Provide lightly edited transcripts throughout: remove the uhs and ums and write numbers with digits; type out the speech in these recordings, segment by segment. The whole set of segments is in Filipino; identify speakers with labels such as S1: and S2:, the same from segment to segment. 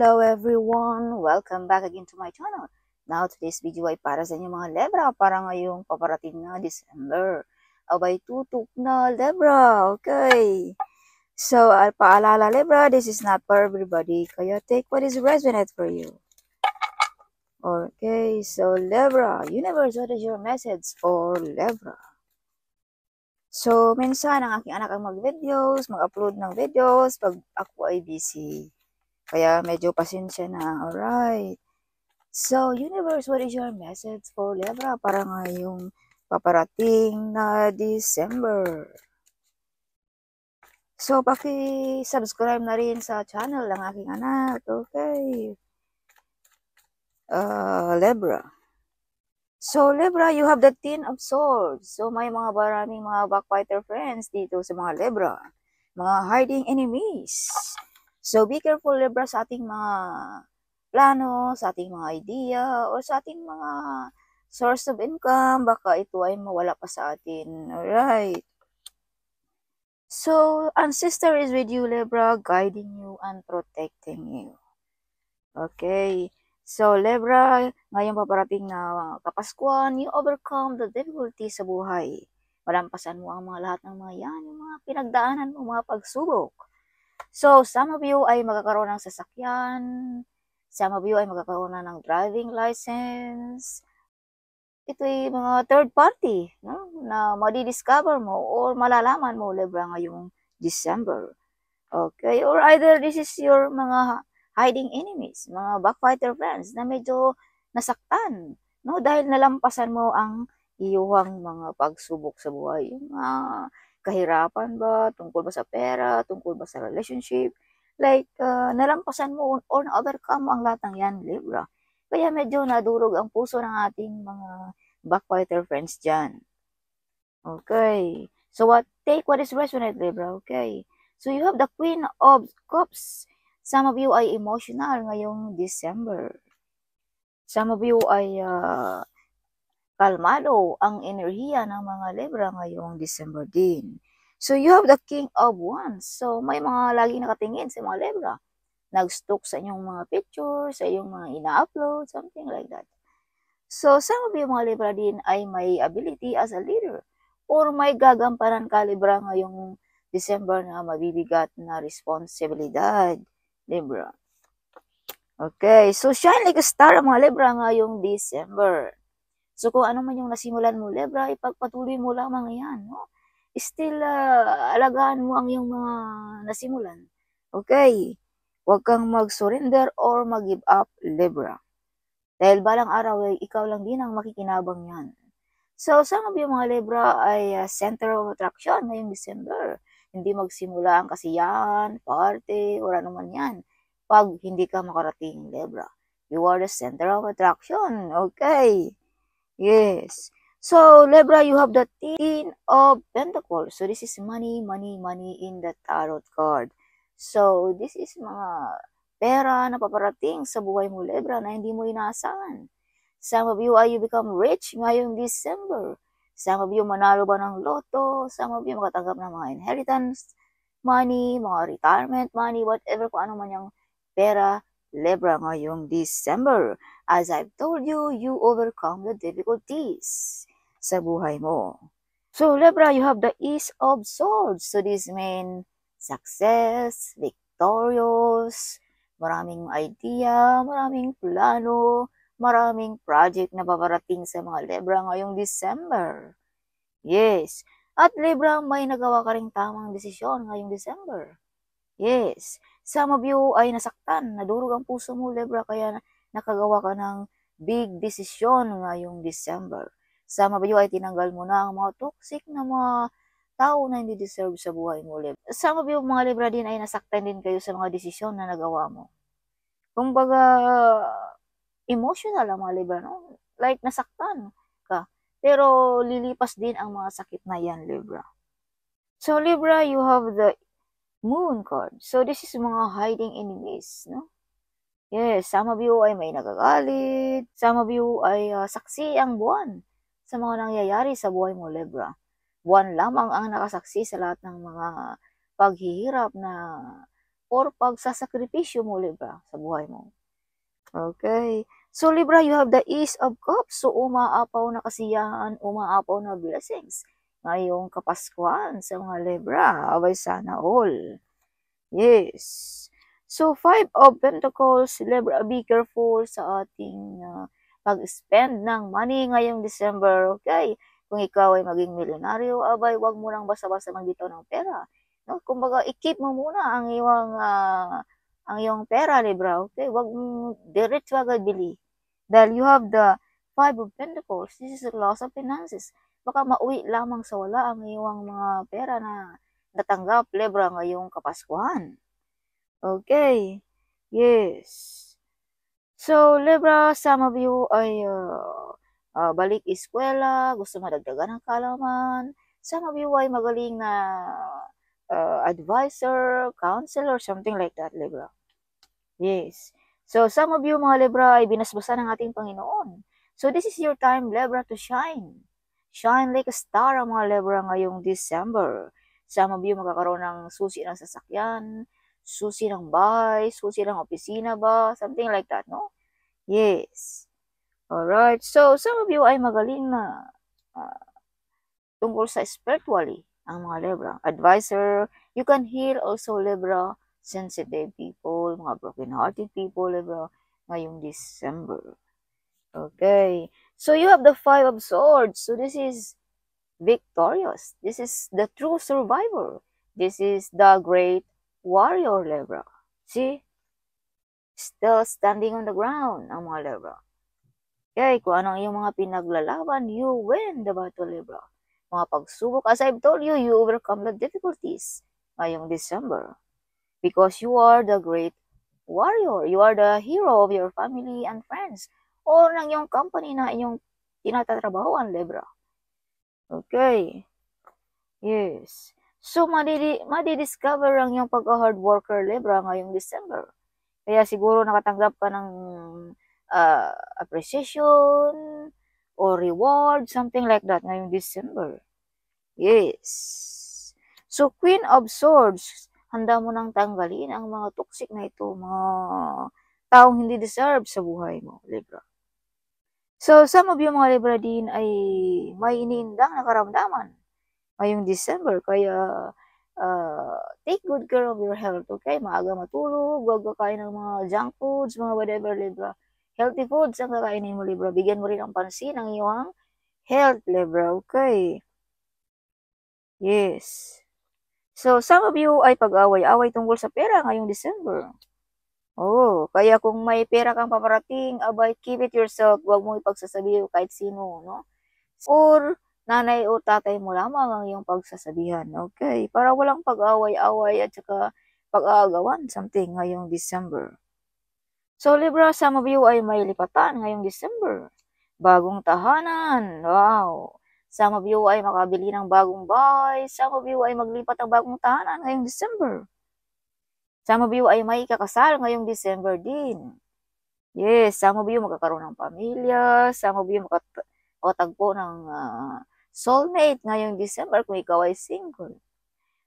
S1: Hello everyone! Welcome back again to my channel. Now, today's video ay para sa inyo mga Libra para ngayong paparating na December. Abay tutok na Libra! Okay! So, paalala Libra, this is not for everybody. Kaya take what is resonant for you. Okay, so Libra, universe, what is your message for Libra? So, minsan ang aking anak ang mag-videos, mag-upload ng videos pag ako ay busy. Kaya medyo pasensya na. Alright. So, universe, what is your message for Libra para ngayong paparating na December? So, paki-subscribe na rin sa channel ng aking anak. Okay. Libra. So, Libra, you have the Ten of Swords. So, may maraming mga backfighter friends dito sa mga Libra. Mga hiding enemies. So, be careful, Libra, sa ating mga plano, sa ating mga idea, o sa ating mga source of income. Baka ito ay mawala pa sa atin. Alright. So, Ancestor is with you, Libra, guiding you and protecting you. Okay. So, Libra, ngayong paparating na Kapaskuhan, you overcome the difficulty sa buhay. Malampasan mo ang mga lahat ng mga yan, yung mga pinagdaanan mo, mga pagsubok. So, some of you ay magkakaroon ng sasakyan, some of you ay magkakaroon na ng driving license. Ito ay mga third party, no? Na madidiscover mo or malalaman mo, Libra, ngayong December. Okay, or either this is your mga hiding enemies, mga backfighter friends na medyo nasaktan, no? Dahil nalampasan mo ang iyong mga pagsubok sa buhay. Yung kahirapan ba, tungkol ba sa pera, tungkol ba sa relationship, like nalampasan mo or na-overcome mo ang lahat ng yan, Libra. Kaya medyo nadurog ang puso ng ating mga backfighter friends dyan. Okay, so take what is resonant, Libra, okay? So you have the Queen of Cups. Some of you ay emotional ngayong December. Some of you ay kalmado ang enerhiya ng mga Libra ngayong December din. So, you have the King of Wands. So, may mga laging nakatingin sa mga Libra. Nag-stalk sa inyong mga pictures, sa iyong mga ina-upload, something like that. So, some of you mga Libra din ay may ability as a leader or may gagampanan ka Libra ngayong December na mabibigat na responsibilidad, Libra. Okay, so shine like a star mga Libra ngayong December. So, kung ano man yung nasimulan mo, Libra, ipagpatuloy mo lamang yan, no? Still, alagaan mo ang iyong mga nasimulan. Okay? Huwag kang mag-surrender or mag-give up, Libra. Dahil balang araw, ay ikaw lang din ang makikinabang yan. So, some of you mga Libra ay center of attraction ngayong December. Hindi magsimula ang kasiyahan, party, or ano man yan. Pag hindi ka makarating, Libra. You are the center of attraction. Okay? Yes. So, Libra, you have the Ten of Pentacles. So, this is money, money, money in the tarot card. So, this is mga pera na paparating sa buhay mo, Libra, na hindi mo inaasahan. Some of you you become rich ngayong December. Some of you manalo ba ng loto. Some of you makatanggap ng mga inheritance money, mga retirement money, whatever, kung ano man yung pera, Libra, ngayong December. As I've told you, you overcome the difficulties sa buhay mo. So, Libra, you have the Ace of Swords. So, this means success, victorious, maraming idea, maraming plano, maraming project na paparating sa mga Libra ngayong December. Yes. At Libra, may nagawa ka ring tamang desisyon ngayong December. Yes. Some of you ay nasaktan, nadurog ang puso mo, Libra, kaya nakagawa ka ng big desisyon ngayong December. Some of you ay tinanggal mo na ang mga toxic na mga tao na hindi deserve sa buhay mo, Libra. Some of you, mga Libra din, ay nasaktan din kayo sa mga desisyon na nagawa mo. Kumbaga, emotional ang mga Libra, no? Like, nasaktan ka. Pero, lilipas din ang mga sakit na yan, Libra. So, Libra, you have the Moon card. So, this is mga hiding enemies, no? Yes, some of you ay may nagagalit. Some of you ay saksi ang buwan sa mga nangyayari sa buhay mo, Libra. Buwan lamang ang nakasaksi sa lahat ng mga paghihirap na or pagsasakripisyo mo, Libra, sa buhay mo. Okay. So, Libra, you have the Ace of Cups. So, umaapaw na kasiyahan, umaapaw na blessings ngayong Kapaskuhan sa mga Libra. Abay sana all. Yes. So, Five of Pentacles, Libra, be careful sa ating pag-spend ng money ngayong December. Okay? Kung ikaw ay maging milyonaryo, abay, wag mo lang basta-basta magbitaw ng pera. No? Kumbaga, i-keep mo muna ang iyong pera, Libra. Okay? Wag mo diretso agad bili. Dahil you have the Five of Pentacles. This is a loss of finances. Baka mauwi lamang sa wala ang iyong mga pera na natanggap, Libra, ngayong Kapaskuhan. Okay. Yes. So, Libra, some of you ay balik eskwela, gusto madagdagan ng kaalaman. Some of you ay magaling na advisor, counselor, something like that, Libra. Yes. So, some of you, mga Libra, ay binasbasan ng ating Panginoon. So, this is your time, Libra, to shine. Shine like a star ang mga Libra ngayong December. Some of you magkakaroon ng susi ng sasakyan, susi ng bahay, susi ng opisina ba, something like that, no? Yes. Alright. So, some of you ay magaling na tungkol sa spiritually ang mga Libra. Advisor, you can heal also, Libra, sensitive people, mga broken-hearted people, Libra, ngayong December. Okay. So, you have the Five of Swords. So, this is victorious. This is the true survivor. This is the great warrior, Libra. See? Still standing on the ground ang mga Libra. Okay, kung anong iyong mga pinaglalaban, you win the battle, Libra. Mga pagsubok, as I've told you, you overcome the difficulties ngayong December. Because you are the great warrior. You are the hero of your family and friends. O ng iyong company na inyong tinatatrabahoan, Libra. Okay. Yes. So, madidiscover ang iyong pagka-hard worker, Libra, ngayong December. Kaya siguro nakatanggap ka ng appreciation or reward, something like that ngayong December. Yes. So, Queen of Swords, handa mo nang tanggalin ang mga toxic na ito, mga taong hindi deserve sa buhay mo, Libra. So, some of you mga Libra din ay may iniindang na karamdaman ngayong December. Kaya, take good care of your health, okay? Maaga matulog, huwag kakain ng mga junk foods, mga whatever, Libra. Healthy foods ang kakainin mo, Libra. Bigyan mo rin ng pansin ang iyong health, Libra, okay? Yes. So, some of you ay pag-away-away tungkol sa pera ngayong December. Oh, kaya kung may pera kang paparating, abay, keep it yourself. Huwag mo ipagsasabihin kahit sino, no? Or, nanay o tatay mo lamang ang iyong pagsasabihan, okay? Para walang pag-away-away at saka pag-aagawan, something ngayong December. So, Libra, some of you ay may lipatan ngayong December. Bagong tahanan, wow! Some of you ay makabili ng bagong bahay. Some of you ay maglipat ng bagong tahanan ngayong December. Some of you ay may kakasal ngayong December din. Yes, some of you magkakaroon ng pamilya. Some of you makatagpo ng soulmate ngayong December kung ikaw ay single.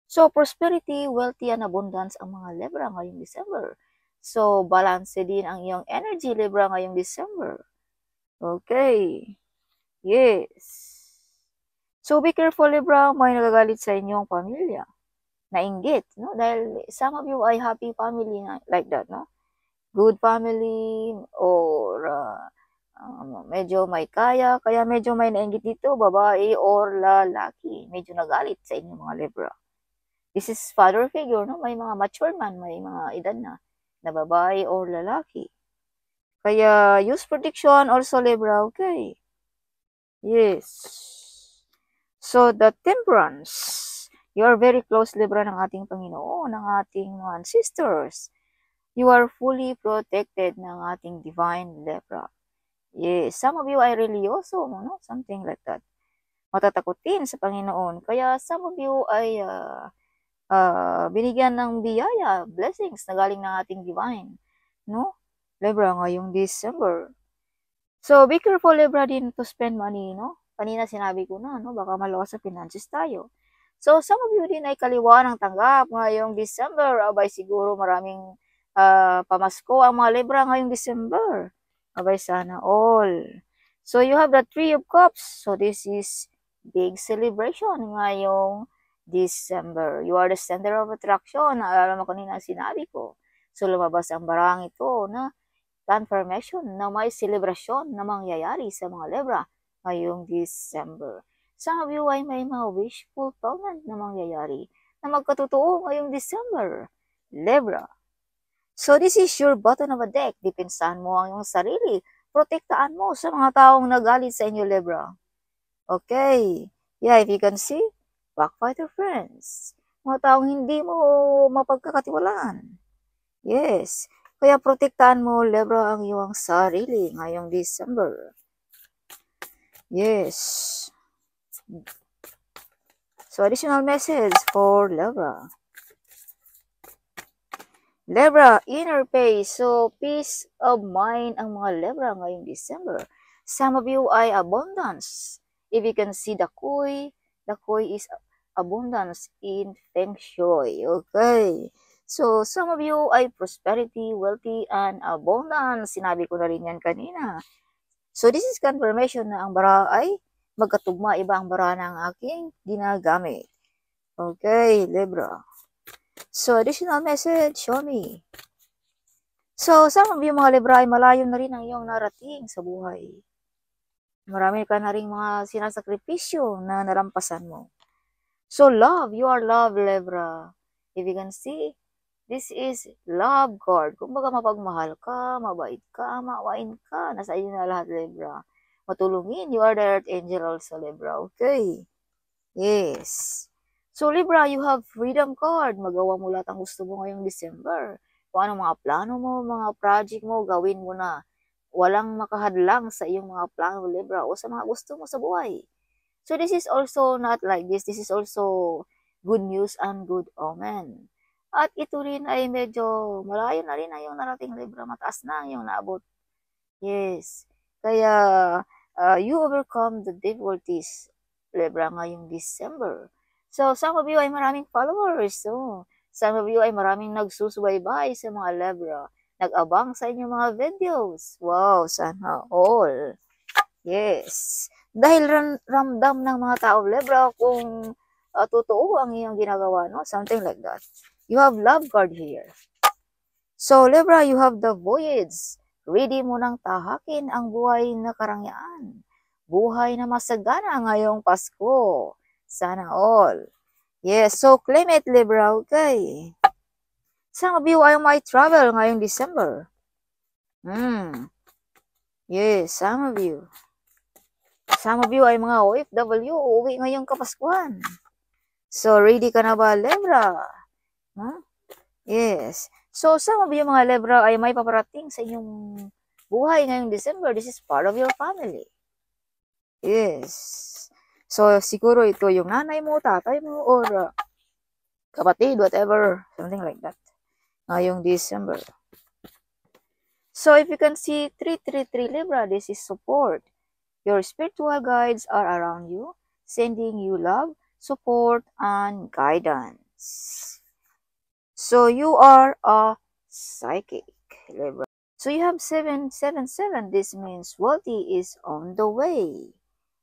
S1: So, prosperity, wealthy, and abundance ang mga Libra ngayong December. So, balance din ang iyong energy, Libra, ngayong December. Okay. Yes. So, be careful, Libra, may nagagalit sa inyong pamilya. Nainggit, no? Dahil some of you ay happy family like that, no? Good family, or medyo may kaya medyo may nainggit dito, babae or lalaki. Medyo nagalit sa inyong mga Libra. This is father figure, no? May mga mature man, may mga edad na babae or lalaki. Kaya, use protection also, Libra, okay? Yes. So, the temperance. You are very close, Libra, ng ating Panginoon, ng ating ancestors. You are fully protected ng ating divine, Libra. Yes, some of you ay religyoso, no? Something like that. Matatakutin sa Panginoon. Kaya some of you ay binigyan ng biyaya, blessings na galing ng ating divine, no? Libra, ngayong December. So, be careful, Libra, din to spend money, no? Kanina sinabi ko na, no? Baka malawas sa finances tayo. So, some of you din ay kaliwa ng tanggap ngayong December. Abay, siguro maraming pamasko ang mga Libra ngayong December. Abay, sana all. So, you have the Three of Cups. So, this is big celebration ngayong December. You are the center of attraction. Naalala mo kanina sinabi ko. So, lumabas ang barang ito na confirmation na may selebrasyon na mangyayari sa mga Libra ngayong December. Some of you ay may mga wish fulfillment na mangyayari na magkatotoo ngayong December. Libra. So this is your button of a deck. Depensahan mo ang iyong sarili. Protektaan mo sa mga taong nagalit sa inyo, Libra. Okay. Yeah, if you can see, backfighter friends. Mga taong hindi mo mapagkakatiwalaan. Yes. Kaya protektahan mo, Libra, ang iyong sarili ngayong December. Yes. So, additional message for Libra. Libra, inner peace. So, peace of mind ang mga Libra ngayong December. Some of you ay abundance. If you can see the koi is abundance in Feng Shui. Okay. So, some of you ay prosperity, wealthy, and abundance. Sinabi ko na rin yan kanina. So, this is confirmation na ang bara ay magkatugma, iba ang bara ng aking ginagamit. Okay, Libra. So, additional message, show me. So, some of you mga Libra ay malayo na rin ang iyong narating sa buhay. Marami ka na rin mga sinasakripisyo na nalampasan mo. So, love, you are love, Libra. If you can see, this is love card. Kung baga mapagmahal ka, mabait ka, maawain ka, nasa iyo na lahat, Libra. Matulungin, you are the earth angel also, Libra. Okay. Yes. So, Libra, you have freedom card. Magawa mo lahat ang gusto mo ngayong December. Kung anong mga plano mo, mga project mo, gawin mo na. Walang makahadlang sa iyong mga plano, Libra, o sa mga gusto mo sa buhay. So, this is also not like this. This is also good news and good omen. At ito rin ay medyo malayo na rin ang iyong narating, Libra. Mataas na ang iyong naabot. Yes. Kaya, you overcome the difficulties, Libra, ngayong December. So, some of you ay maraming followers. So, some of you ay maraming nagsusubaybay sa mga Libra. Nag-abang sa inyong mga videos. Wow, sana all. Yes. Dahil ramdam ng mga tao, Libra, kung totoo ang iyong ginagawa, no? Something like that. You have love card here. So, Libra, you have the voyage. Ready mo nang tahakin ang buhay na karangyaan. Buhay na masagana ngayong Pasko. Sana all. Yes, so claim it, Libra, okay? Some of you ay may travel ngayong December. Yes, some of you. Some of you ay mga OFW, uuwi ngayong Kapaskuhan. So, ready ka na ba, Libra? Huh? Yes. So, some of you mga Libra ay may paparating sa inyong buhay ngayong December. This is part of your family. Yes. So, siguro ito yung nanay mo, tatay mo, or kapatid, whatever. Something like that. Ngayong December. So, if you can see 333 Libra, this is support. Your spiritual guides are around you, sending you love, support, and guidance. So, you are a psychic, Libra. So, you have 777. This means wealthy is on the way.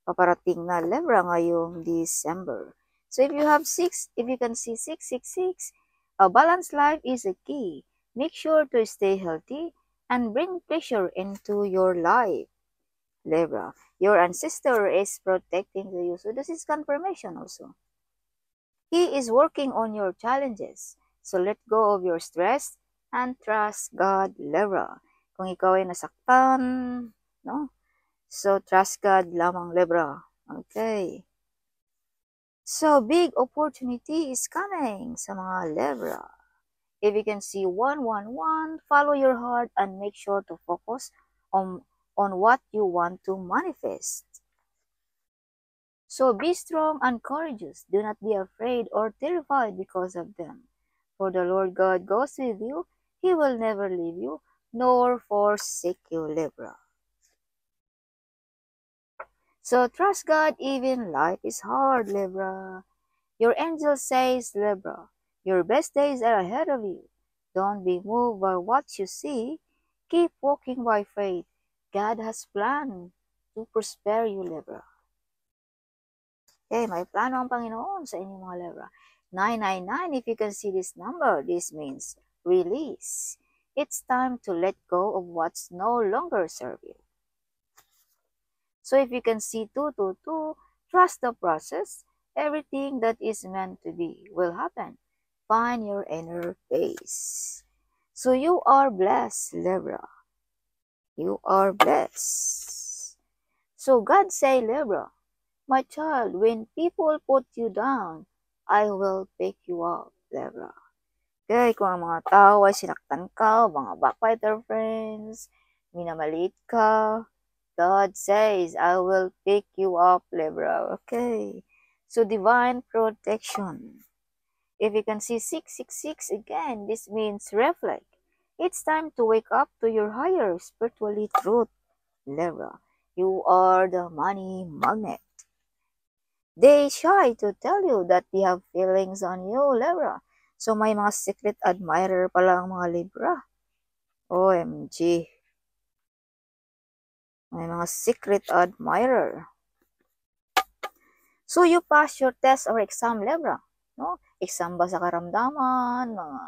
S1: Paparating na, Libra, ngayong December. So, if you have 6, if you can see 666, a balanced life is a key. Make sure to stay healthy and bring pleasure into your life, Libra. Your ancestor is protecting you. So, this is confirmation also. He is working on your challenges. So, let go of your stress and trust God, Libra. Kung ikaw ay nasaktan, no? So, trust God lamang, Libra. Okay. So, big opportunity is coming sa mga Libra. If you can see 111, follow your heart and make sure to focus on what you want to manifest. So, be strong and courageous. Do not be afraid or terrified because of them. For the Lord God goes with you. He will never leave you nor forsake you, Libra. So, trust God even life is hard, Libra. Your angel says, Libra, your best days are ahead of you. Don't be moved by what you see. Keep walking by faith. God has planned to prosper you, Libra. Okay, may plano ang Panginoon sa inyong mga Libra. 999, if you can see this number, this means release. It's time to let go of what's no longer serve you. So if you can see 222, trust the process. Everything that is meant to be will happen. Find your inner peace. So you are blessed, Libra. You are blessed. So God say, Libra, my child, when people put you down, I will pick you up, Libra. Okay, kung ang mga tao ay sinaktan ka, mga backbiter friends, minamaliit ka, God says, I will pick you up, Libra. Okay. So, divine protection. If you can see 666 again, this means reflect. It's time to wake up to your higher spiritually truth, Libra. You are the money magnet. They shy to tell you that they have feelings on you, Libra. So, may mga secret admirer pala ang mga Libra. OMG. May mga secret admirer. So, you pass your test or exam, Libra. No? Exam ba sa karamdaman, mga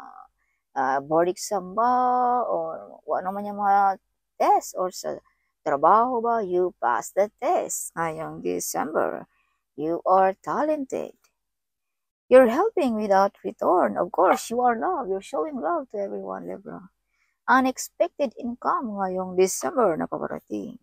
S1: board exam ba, or ano man yung mga test, or sa trabaho ba, you pass the test ngayong December. You are talented. You're helping without return. Of course, you are love. You're showing love to everyone, Libra. Unexpected income ngayong December na paparating.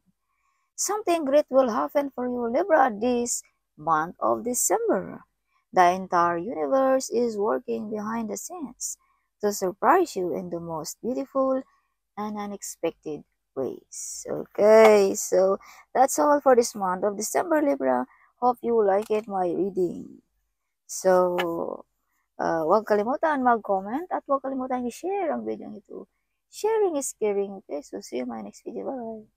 S1: Something great will happen for you, Libra, this month of December. The entire universe is working behind the scenes to surprise you in the most beautiful and unexpected ways. Okay, so that's all for this month of December, Libra. Hope you like it, my reading. So, huwag kalimutan mag-comment at huwag kalimutan i-share ang video ito. Sharing is caring. Okay, so see you in my next video. Bye!